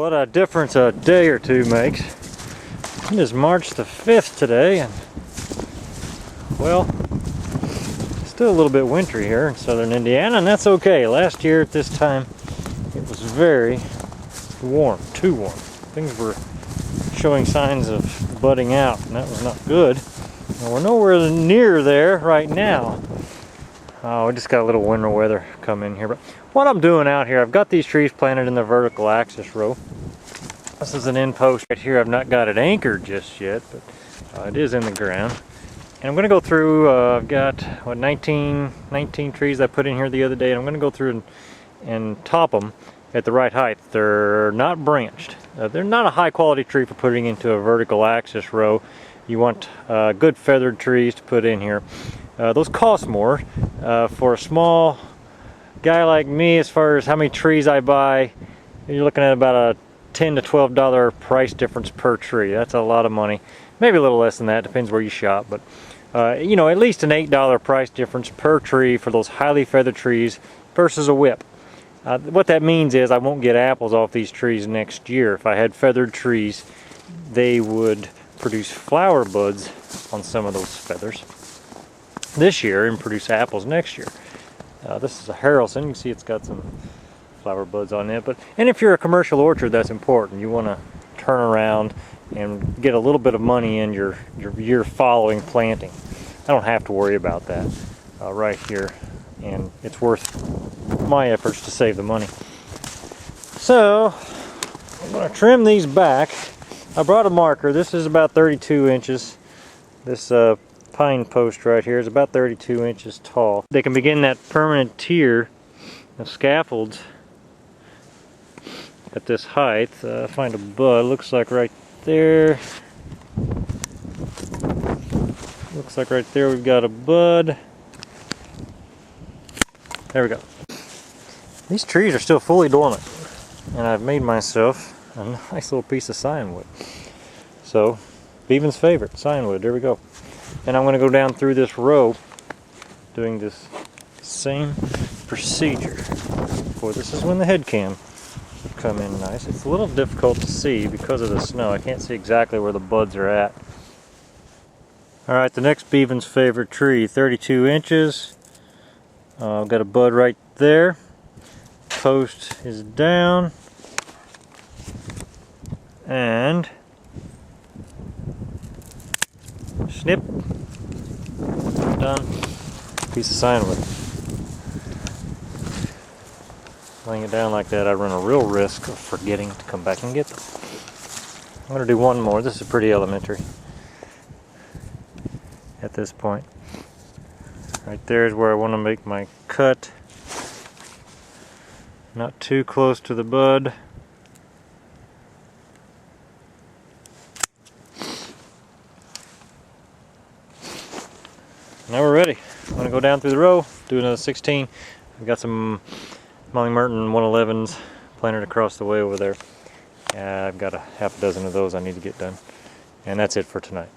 What a difference a day or two makes. It is March the 5th today, and well, still a little bit wintry here in southern Indiana, and that's okay. Last year at this time it was very warm, too warm. Things were showing signs of budding out, and that was not good. And we're nowhere near there right now. Oh, we just got a little winter weather come in here. But what I'm doing out here, I've got these trees planted in the vertical axis row. This is an end post right here. I've not got it anchored just yet, but it is in the ground. And I'm going to go through, I've got, what, 19 trees I put in here the other day, and I'm going to go through and top them at the right height. They're not branched. They're not a high quality tree for putting into a vertical axis row. You want good feathered trees to put in here. Those cost more. For a small guy like me, as far as how many trees I buy, you're looking at about a $10 to $12 price difference per tree. That's a lot of money. Maybe a little less than that, depends where you shop, but you know, at least an $8 price difference per tree for those highly feathered trees versus a whip. What that means is I won't get apples off these trees next year. If I had feathered trees, they would produce flower buds on some of those feathers this year and produce apples next year. This is a Harrelson. You can see it's got some flower buds on it. And if you're a commercial orchard, that's important. You want to turn around and get a little bit of money in your year following planting. I don't have to worry about that right here, and it's worth my efforts to save the money. So I'm going to trim these back. I brought a marker. This is about 32 inches. This pine post right here is about 32 inches tall. They can begin that permanent tier of scaffolds at this height. Find a bud. Looks like right there. Looks like right there we've got a bud. There we go. These trees are still fully dormant, and I've made myself a nice little piece of sign wood. So, Beevan's favorite, sign wood. There we go. And I'm going to go down through this row doing this same procedure. Boy, this is when the head cam would come in nice. It's a little difficult to see because of the snow. I can't see exactly where the buds are at. Alright, the next Beevan's favorite tree, 32 inches. I've got a bud right there. Post is down. And snip. Done. Piece of sign wood. Laying it down like that, I run a real risk of forgetting to come back and get them. I'm going to do one more. This is pretty elementary at this point. Right there is where I want to make my cut. Not too close to the bud. Now we're ready. I'm going to go down through the row, do another 16. I've got some Molly Merton 111s planted across the way over there. I've got a half a dozen of those I need to get done. And that's it for tonight.